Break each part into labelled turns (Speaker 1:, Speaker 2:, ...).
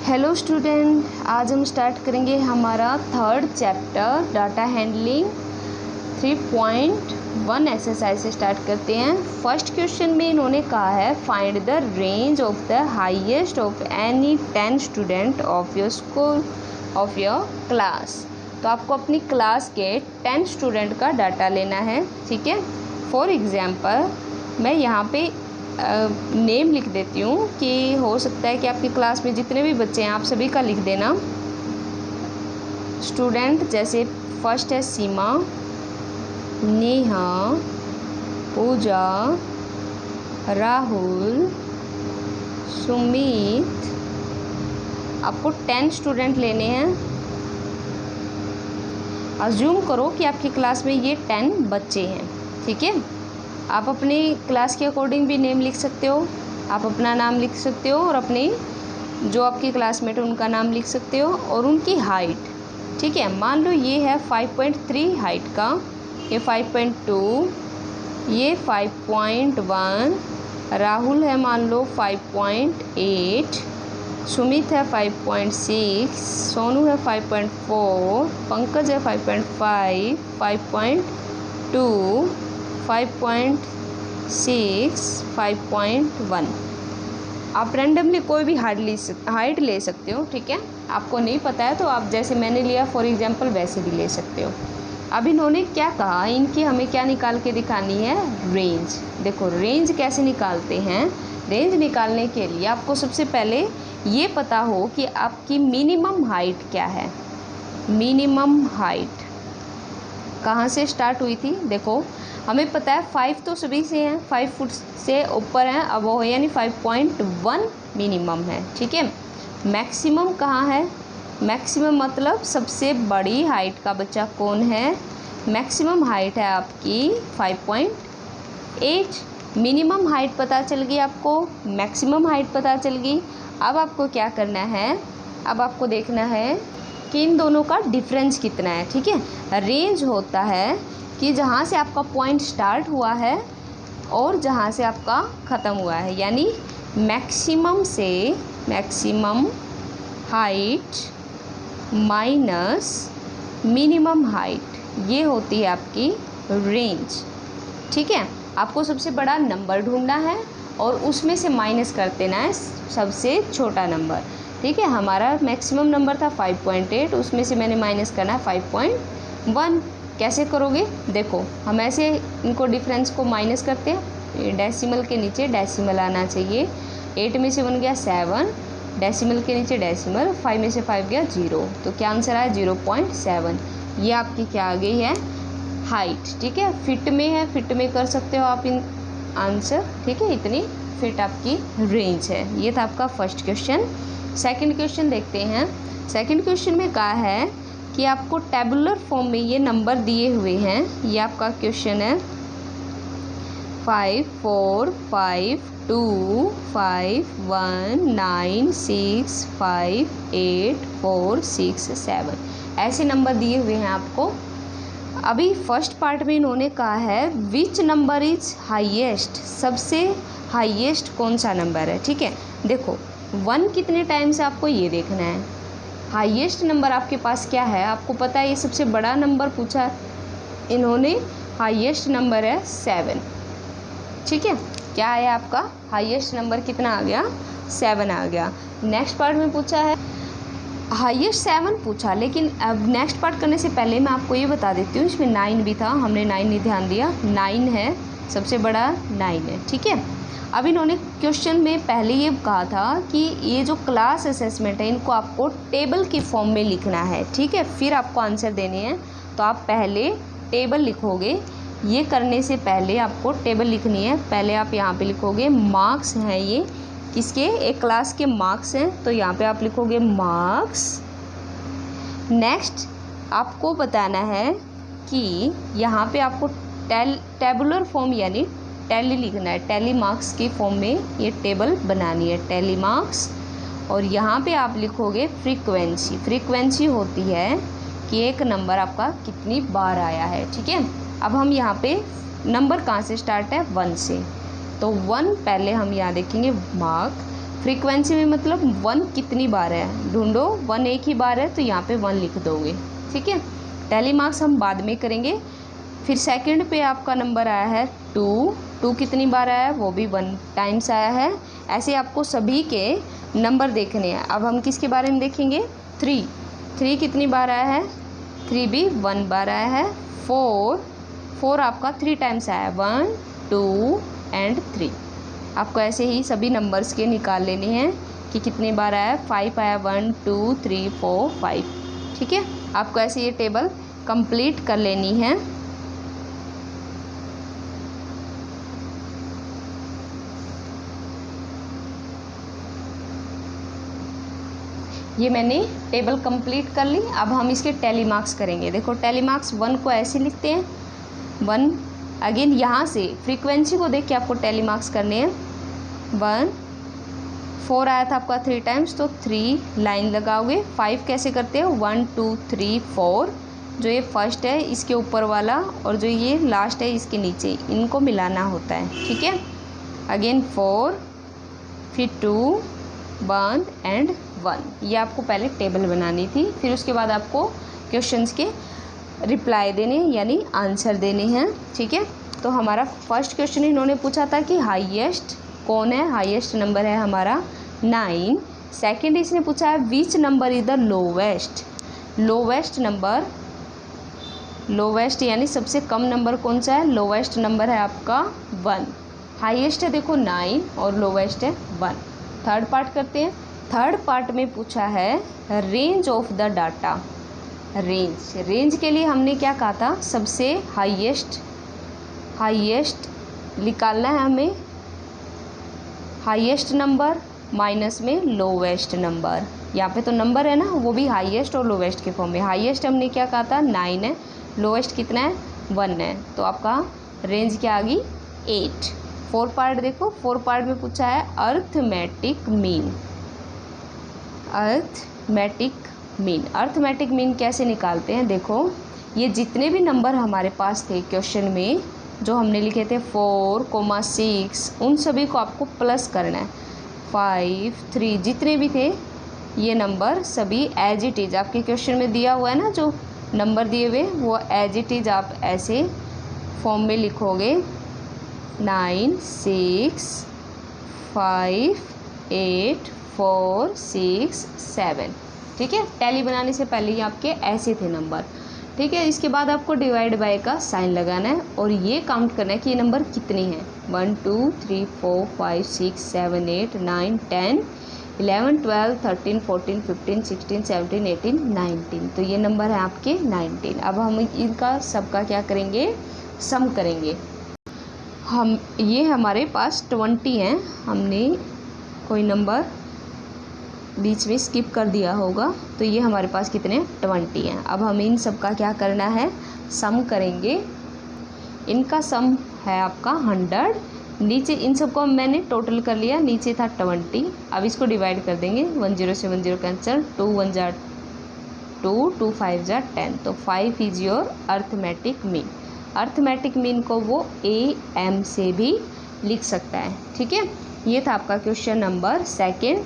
Speaker 1: Hello student, आज हम start करेंगे हमारा third chapter data handling 3.1 exercise से स्टार्ट करते हैं। फर्स्ट क्वेश्चन में इन्होंने कहा है find the range of the highest of any 10 student of your school of your class. तो आपको अपनी क्लास के 10 स्टूडेंट का डाटा लेना है, ठीक है। फॉर एग्जांपल मैं यहाँ पे नेम लिख देती हूँ कि हो सकता है कि आपकी क्लास में जितने भी बच्चे हैं आप सभी का लिख देना स्टूडेंट। जैसे फर्स्ट है सीमा, नेहा, पूजा, राहुल, सुमित। आपको 10 स्टूडेंट लेने हैं। अज्यूम करो कि आपकी क्लास में ये 10 बच्चे हैं, ठीक है। आप अपनी क्लास के अकॉर्डिंग भी नेम लिख सकते हो। आप अपना नाम लिख सकते हो और अपनी जो आपकी क्लासमेट है उनका नाम लिख सकते हो और उनकी हाइट, ठीक है। मान लो ये है 5.3 हाइट का, ये 5.2, ये 5.1, राहुल है मान लो 5.8, सुमित है 5.6, सोनू है 5.4, पंकज है 5.5, 5.2, 5.6, 5.1। आप रैंडमली कोई भी हाइट ले सकते हो, ठीक है। आपको नहीं पता है तो आप जैसे मैंने लिया फॉर एग्जांपल वैसे भी ले सकते हो। अब इन्होंने क्या कहा, इनकी हमें क्या निकाल के दिखानी है, रेंज। देखो रेंज कैसे निकालते हैं। रेंज निकालने के लिए आपको सबसे पहले ये पता हो कि आपकी मिनिमम हाइट क्या है। मिनिमम हाइट कहाँ से स्टार्ट हुई थी, देखो हमें पता है 5 तो सभी से हैं, 5 फुट से ऊपर हैं, अब वो यानी 5.1 मिनिमम है, ठीक है। मैक्सिमम कहाँ है, मैक्सिमम मतलब सबसे बड़ी हाइट का बच्चा कौन है। मैक्सिमम हाइट है आपकी 5.8। मिनिमम हाइट पता चल गई आपको, मैक्सिमम हाइट पता चल गई। अब आपको क्या करना है, अब आपको देखना है कि इन दोनों का डिफरेंस कितना है, ठीक है। रेंज होता है कि जहाँ से आपका पॉइंट स्टार्ट हुआ है और जहाँ से आपका ख़त्म हुआ है, यानी मैक्सिमम से maximum height minus minimum height, ये होती है आपकी रेंज, ठीक है। आपको सबसे बड़ा नंबर ढूंढना है और उसमें से माइनस कर देना है सबसे छोटा नंबर, ठीक है। हमारा मैक्सिमम नंबर था 5.8, उसमें से मैंने माइनस करना है 5.1। कैसे करोगे, देखो हम ऐसे इनको डिफरेंस को माइनस करते हैं। डेसिमल के नीचे डेसिमल आना चाहिए। 8 में से 1 गया 7, डेसिमल के नीचे डेसिमल, 5 में से 5 गया 0, तो क्या आंसर आया 0.7। ये आपकी क्या आ गई है, हाइट, ठीक है। फिट में है, फिट में कर सकते हो आप इन आंसर, ठीक है। इतनी फिट आपकी रेंज है। ये था आपका फर्स्ट क्वेश्चन। सेकंड क्वेश्चन देखते हैं। सेकंड क्वेश्चन में कहा है कि आपको टेबुलर फॉर्म में ये नंबर दिए हुए हैं। ये आपका क्वेश्चन है 5 4 5 2 5 1 9 6 5 8 4 6 7 ऐसे नंबर दिए हुए हैं आपको। अभी फर्स्ट पार्ट में इन्होंने कहा है विच नंबर इज हाईएस्ट, सबसे हाईएस्ट कौन सा नंबर है, ठीक है। देखो 1 कितने टाइम्स आपको ये देखना है। हाईएस्ट नंबर आपके पास क्या है, आपको पता है। ये सबसे बड़ा नंबर पूछा इन्होंने, हाईएस्ट नंबर है 7, ठीक है। क्या है आपका हाईएस्ट नंबर, कितना आ गया, 7 आ गया। नेक्स्ट पार्ट में पूछा है हाईएस्ट 7 पूछा, लेकिन अब नेक्स्ट पार्ट करने से पहले मैं आपको ये बता देती हूँ इसमें 9 भी था, हमने 9 नहीं ध्यान दिया। 9 है, सबसे बड़ा 9 है, ठीक है। अब इन्होंने क्वेश्चन में पहले ये कहा था कि ये जो क्लास असेसमेंट है इनको आपको टेबल की फॉर्म में लिखना है, ठीक है। फिर आपको आंसर देने हैं, तो आप पहले टेबल लिखोगे। ये करने से पहले आपको टेबल लिखनी है। पहले आप यहाँ पे लिखोगे मार्क्स हैं, ये किसके, एक क्लास के मार्क्स हैं, तो यहाँ पे आप लिखोगे मार्क्स। नेक्स्ट आपको बताना है कि यहाँ पे आपको टेबुलर फॉर्म यानी टैली लिखना है। टैली मार्क्स की फॉर्म में ये टेबल बनानी है, टैली मार्क्स। और यहाँ पे आप लिखोगे फ्रीक्वेंसी। फ्रीक्वेंसी होती है कि एक नंबर आपका कितनी बार आया है, ठीक है। अब हम यहाँ पे नंबर कहाँ से स्टार्ट है, 1 से, तो 1 पहले हम यहाँ देखेंगे मार्क, फ्रीक्वेंसी में मतलब 1 कितनी बार है, ढूंढो 1 एक ही बार है तो यहाँ पे 1 लिख दोगे, ठीक है। टैली मार्क्स हम बाद में करेंगे। फिर सेकंड पे आपका नंबर आया है 2 कितनी बार आया है, वो भी 1 टाइम्स आया है। ऐसे आपको सभी के नंबर देखने हैं। अब हम किसके बारे में देखेंगे, 3 कितनी बार आया है, 3 भी 1 बार आया है। 4 आपका 3 टाइम्स आया है, 1 2 एंड 3। आपको ऐसे ही सभी नंबर्स के निकाल लेने हैं कि कितनी बार आया है। 5 आया 1 2 3 4 5, ठीक है। आपको ऐसे ये टेबल कंप्लीट कर लेनी है। ये मैंने टेबल कंप्लीट कर ली। अब हम इसके टैली मार्क्स करेंगे। देखो टैली मार्क्स 1 को ऐसे लिखते हैं, 1 अगेन यहाँ से फ्रीक्वेंसी को देख के आपको टैली मार्क्स करने हैं। 1 4 आया था आपका 3 टाइम्स तो 3 लाइन लगाओगे। 5 कैसे करते हो, 1 2 3 4, जो ये फर्स्ट है इसके ऊपर वाला और जो ये लास्ट है इसके नीचे, इनको मिलाना होता है, ठीक है। अगेन 4, फिर 2 1 एंड 1। ये आपको पहले टेबल बनानी थी, फिर उसके बाद आपको क्वेश्चंस के रिप्लाई देने यानी आंसर देने हैं, ठीक है। तो हमारा फर्स्ट क्वेश्चन इन्होंने पूछा था कि हाईएस्ट कौन है, हाईएस्ट नंबर है हमारा 9। सेकंड इसने पूछा है which number is the lowest, lowest number, lowest यानी सबसे कम नंबर कौन सा है, लोवेस्ट नंबर है आपका 1। हाईएस्ट है देखो 9 और लोवेस्ट है 1। थर्ड पार्ट करते हैं। थर्ड पार्ट में पूछा है range of the data. Range के लिए हमने क्या कहा था, सबसे हाईएस्ट निकालना है हमें, हाईएस्ट नंबर माइनस में लोवेस्ट नंबर। यहाँ पे तो नंबर है ना, वो भी हाईएस्ट और लोवेस्ट के फॉर्म में। हाईएस्ट हमने क्या कहा था 9 है, लोवेस्ट कितना है 1 है, तो आपका रेंज क्या आ गई 8। 4 पार्ट देखो, 4 पार्ट में पूछा है अर्थमेटिक मीन। अर्थमेटिक मीन कैसे निकालते हैं, देखो ये जितने भी नंबर हमारे पास थे क्वेश्चन में जो हमने लिखे थे 4, 6, उन सभी को आपको प्लस करना है। 5, 3 जितने भी थे ये नंबर सभी एज इट इज़ आपके क्वेश्चन में दिया हुआ है ना, जो नंबर दिए हुए वो एज इट इज़ आप ऐसे फॉर्म में लिखोगे 9 6 5 8 4 6 7, ठीक है। टैली बनाने से पहले ही आपके ऐसे थे नंबर, ठीक है। इसके बाद आपको डिवाइड बाय का साइन लगाना है और ये काउंट करना है कि ये नंबर कितने हैं। 1 2 3 4 5 6 7 8 9 10 11 12 13 14 15 16 17 18 19, तो ये नंबर है आपके 19। अब हम इनका सबका क्या करेंगे, सम करेंगे। हम ये हमारे पास 20 हैं, हमने कोई नंबर बीच में स्किप कर दिया होगा, तो ये हमारे पास कितने 20 हैं। अब हम इन सब का क्या करना है, सम करेंगे। इनका सम है आपका 100। नीचे इन सबको मैंने टोटल कर लिया, नीचे था 20। अब इसको डिवाइड कर देंगे, 10 से 10 कैंसिल, 2 1 जा 2 2 5 जा 10, तो 5 is your arithmetic mean. Arithmetic mean को वो AM से भी लिख सकता है, ठीक है। ये था आपका question number second.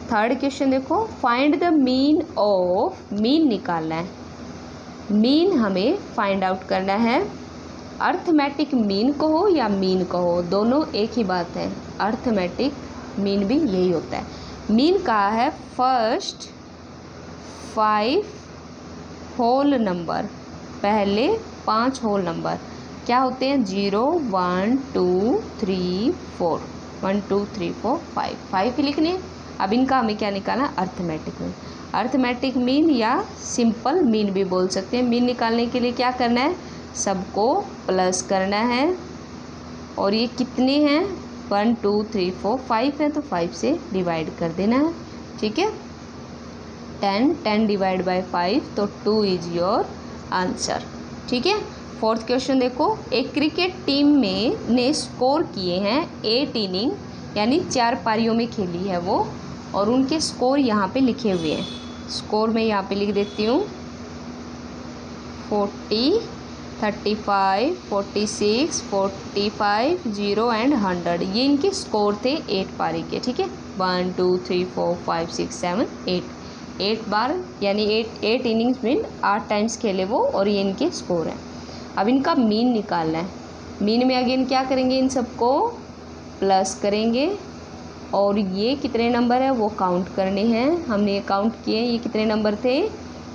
Speaker 1: Third question देखो, find the mean of, mean निकालना है, मीन हमें फाइंड आउट करना है। अर्थमेटिक मीन कहो या मीन कहो, दोनों एक ही बात है। अर्थमेटिक मीन भी यही होता है। मीन कहा है फर्स्ट 5 होल नंबर, पहले 5 होल नंबर क्या होते हैं, 0 1 2 3 4, 1 2 3 4 5 ही लिखने। अब इनका हमें क्या निकालना, अर्थमेटिक मीन। अर्थमेटिक मीन या सिंपल मीन भी बोल सकते हैं। मीन निकालने के लिए क्या करना है, सबको प्लस करना है। और ये कितने हैं, 1 2 3 4 5 है, तो 5 से डिवाइड कर देना है, ठीक है। 10 डिवाइड बाय 5, तो 2 इज योर आंसर, ठीक है। फोर्थ क्वेश्चन देखो, एक क्रिकेट टीम में ने स्कोर किए हैं 8 इनिंग, यानी 4 पारियों में खेली है वो, और उनके स्कोर यहाँ पे लिखे हुए हैं। स्कोर मैं यहाँ पे लिख देती हूँ 40 35, 46, 45, 0 एंड 100। ये इनके स्कोर थे 8 पारी के। ठीक है, 1 2 3 4 5 6 7 8 बार, यानी 8 इनिंग्स में 8 टाइम्स खेले वो, और ये इनके स्कोर हैं। अब इनका मीन निकालना है। मीन में अगेन क्या करेंगे, इन सबको प्लस करेंगे, और ये कितने नंबर है वो काउंट करने हैं। हमने ये काउंट किए, ये कितने नंबर थे,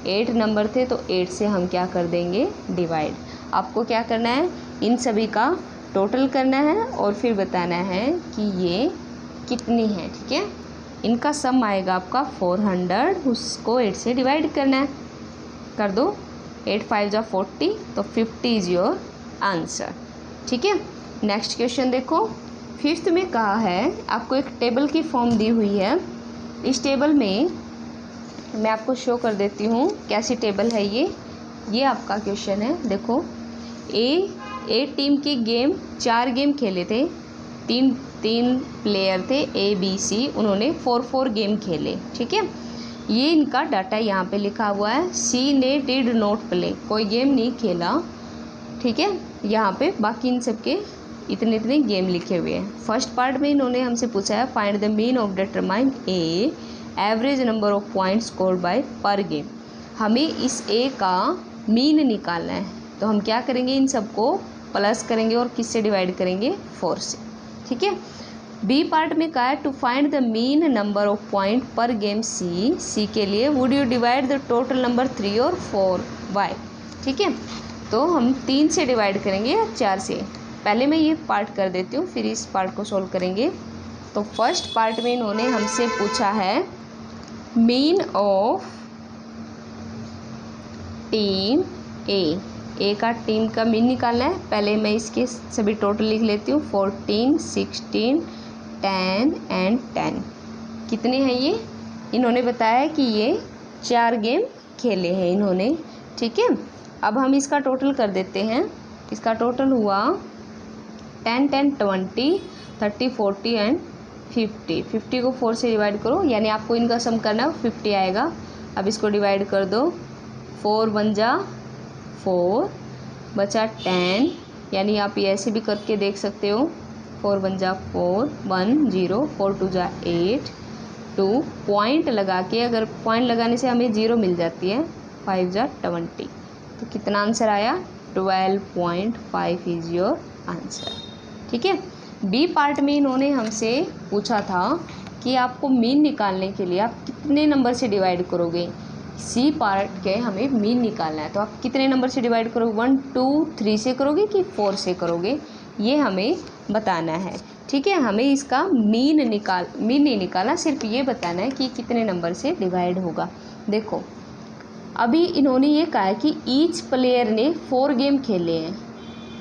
Speaker 1: 8 नंबर थे, तो 8 से हम क्या कर देंगे, डिवाइड। आपको क्या करना है, इन सभी का टोटल करना है और फिर बताना है कि ये कितनी है। ठीक है, इनका सम आएगा आपका 400, उसको 8 से डिवाइड करना है। कर दो, 8 5 जा 40, तो 50 इज़ योर आंसर। ठीक है, नेक्स्ट क्वेश्चन देखो। फिफ्थ में कहा है, आपको एक टेबल की फॉर्म दी हुई है। इस टेबल में मैं आपको शो कर देती हूँ कैसी टेबल है ये आपका क्वेश्चन है। देखो, ए टीम की गेम 4 गेम खेले थे, तीन प्लेयर थे A B C, उन्होंने 4 गेम खेले। ठीक है, ये इनका डाटा यहाँ पे लिखा हुआ है। C ने डिड नॉट प्ले, कोई गेम नहीं खेला। ठीक है, यहाँ पे बाकी इन सब के इतने गेम लिखे हुए हैं। फर्स्ट पार्ट में इन्होंने हमसे पूछा है find the mean of determine A average number of points scored by पर गेम। हमें इस ए का मीन निकालना है, तो हम क्या करेंगे, इन सबको प्लस करेंगे और किससे डिवाइड करेंगे, 4 से। ठीक है, बी पार्ट में कहा है to find the mean number of point पर गेम सी के लिए would you divide the total number 3 और 4 बाय। ठीक है, तो हम 3 से डिवाइड करेंगे या 4 से। पहले मैं ये पार्ट कर देती हूँ, फिर इस पार्ट को सॉल्व करेंगे। तो फर्स्ट पार्ट में इन्होंने हमसे पूछा है मीन ऑफ टीम ए का टीम का मीन निकालना है। पहले मैं इसके सभी टोटल लिख लेती हूँ, 14, 16, 10 एंड 10। कितने हैं ये, इन्होंने बताया कि ये 4 गेम खेले हैं इन्होंने। ठीक है, अब हम इसका टोटल कर देते हैं। इसका टोटल हुआ 10, 10, 20, 30, 40 एंड 50। 50 को 4 से डिवाइड करो, यानी आपको इनका सम करना है, 50 आएगा। अब इसको डिवाइड कर दो, 4 1 जा 4, बचा 10, यानी आप ये ऐसे भी करके देख सकते हो, 4 1 जा 4, 1 0, 4 2 जा 8, 2 पॉइंट लगा के, अगर पॉइंट लगाने से हमें 0 मिल जाती है, 5 जा 20। तो कितना आंसर आया, 12.5 इज़ योर आंसर। ठीक है, बी पार्ट में इन्होंने हमसे पूछा था कि आपको मीन निकालने के लिए आप कितने नंबर से डिवाइड करोगे। सी पार्ट के हमें मीन निकालना है, तो आप कितने नंबर से डिवाइड करोगे, 1 2 3 से करोगे कि 4 से करोगे, ये हमें बताना है। ठीक है, हमें इसका मीन नहीं निकालना, सिर्फ ये बताना है कि कितने नंबर से डिवाइड होगा। देखो, अभी इन्होंने ये कहा है कि ईच प्लेयर ने 4 गेम खेले हैं।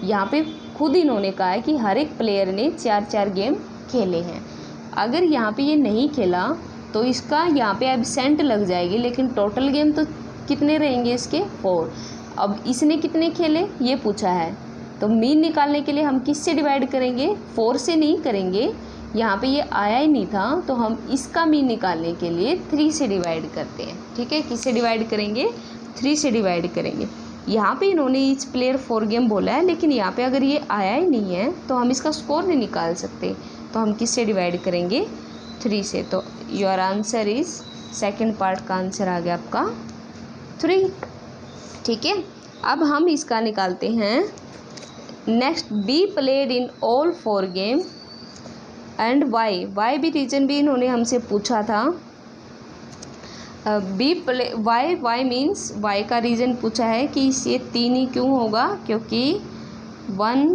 Speaker 1: यहाँ पे खुद इन्होंने कहा है कि हर एक प्लेयर ने 4 गेम खेले हैं। अगर यहाँ पे ये नहीं खेला तो इसका यहाँ पे एब्सेंट लग जाएगी, लेकिन टोटल गेम तो कितने रहेंगे इसके, 4। अब इसने कितने खेले ये पूछा है, तो मीन निकालने के लिए हम किससे डिवाइड करेंगे, 4 से नहीं करेंगे। यहाँ पे ये आया ही नहीं था, तो हम इसका मीन निकालने के लिए 3 से डिवाइड करते हैं। ठीक है, किससे डिवाइड करेंगे, 3 से डिवाइड करेंगे। यहाँ पे इन्होंने ईच प्लेयर 4 गेम बोला है, लेकिन यहाँ पे अगर ये आया ही नहीं है तो हम इसका स्कोर नहीं निकाल सकते, तो हम किससे डिवाइड करेंगे, 3 से। तो your answer is, second part का आंसर आ गया आपका 3। ठीक है, अब हम इसका निकालते हैं next, B played in all 4 game and why भी रीजन भी इन्होंने हमसे पूछा था। वाई मीन्स वाई का रीज़न पूछा है कि ये 3 ही क्यों होगा, क्योंकि 1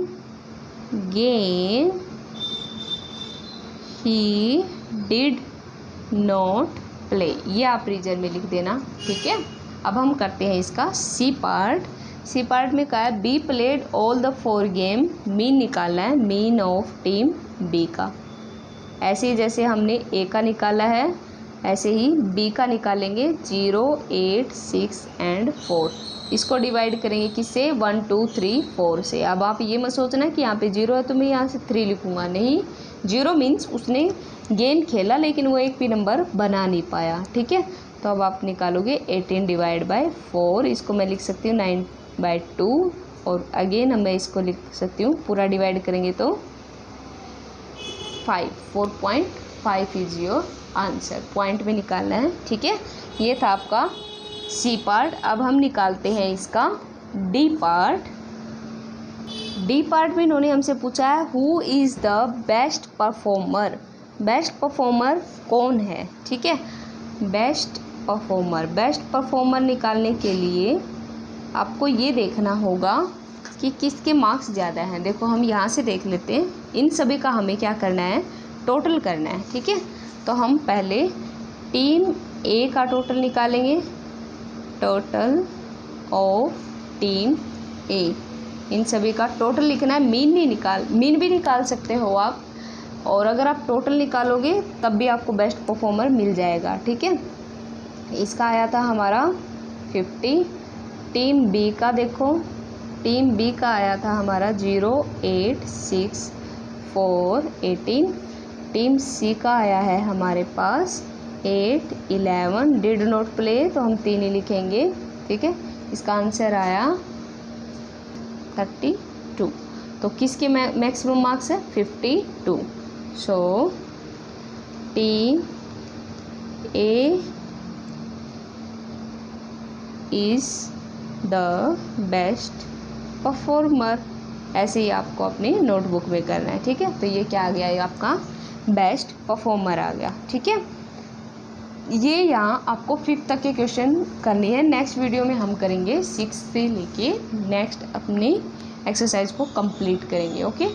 Speaker 1: game he did not play, ये आप रीजन में लिख देना। ठीक है, अब हम करते हैं इसका सी पार्ट में कहा है be played all the 4 game, mean निकालना है, मीन ऑफ टीम बी का। ऐसे ही जैसे हमने ए का निकाला है, ऐसे ही बी का निकालेंगे, 0 8 6 एंड 4। इसको डिवाइड करेंगे किससे, 1 2 3 4 से। अब आप ये मत सोचना कि यहाँ पे 0 है तो मैं यहाँ से 3 लिखूँगा, नहीं, 0 मीन्स उसने गेम खेला लेकिन वो एक भी नंबर बना नहीं पाया। ठीक है, तो अब आप निकालोगे 18 डिवाइड बाय 4, इसको मैं लिख सकती हूँ 9/2, और अगेन मैं इसको लिख सकती हूँ, पूरा डिवाइड करेंगे तो 4.5 इज योर आंसर। पॉइंट में निकालना है, ठीक है। ये था आपका सी पार्ट। अब हम निकालते हैं इसका डी पार्ट। डी पार्ट में इन्होंने हमसे पूछा है who is the best performer. Best performer कौन है, ठीक है। बेस्ट परफॉर्मर निकालने के लिए आपको ये देखना होगा कि किसके मार्क्स ज़्यादा हैं। देखो हम यहाँ से देख लेते हैं, इन सभी का हमें क्या करना है, टोटल करना है, ठीक है। तो हम पहले टीम ए का टोटल निकालेंगे, टोटल ऑफ टीम ए, इन सभी का टोटल लिखना है। मीन भी निकाल सकते हो आप, और अगर आप टोटल निकालोगे तब भी आपको बेस्ट परफॉर्मर मिल जाएगा, ठीक है। इसका आया था हमारा 50। टीम बी का देखो, टीम बी का आया था हमारा 0, 8, 6, 4, 18। टीम सी का आया है हमारे पास 8, 11। डिड नॉट प्ले तो हम 3 ही लिखेंगे, ठीक है। इसका आंसर आया 32। तो किसके मैक्सिमम मार्क्स है, 52। So team A is the best performer. ऐसे ही आपको अपनी नोटबुक में करना है, ठीक है। तो ये क्या आ गया, ये आपका बेस्ट परफॉर्मर आ गया, ठीक है। ये यहाँ आपको 5th तक के क्वेश्चन करनी है। नेक्स्ट वीडियो में हम करेंगे 6 से लेके नेक्स्ट अपनी एक्सरसाइज को कंप्लीट करेंगे, ओके।